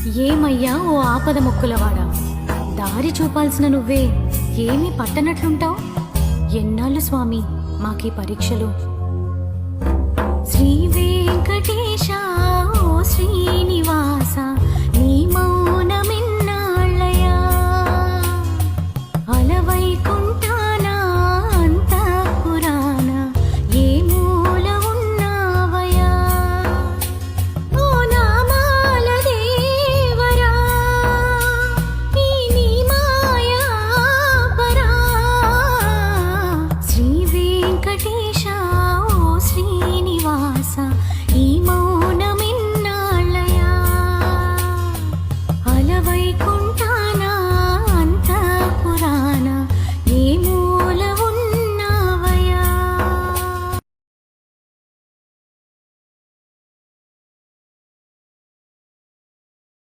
ఏమయ్యా ఓ ఆపద మొక్కులవాడా, దారి చూపాల్సిన నువ్వే ఏమీ పట్టనట్లుంటావు. ఎన్నాళ్ళు స్వామి మాకీ పరీక్షలు. శ్రీ వెంకటేశ ఓ శ్రీనివాస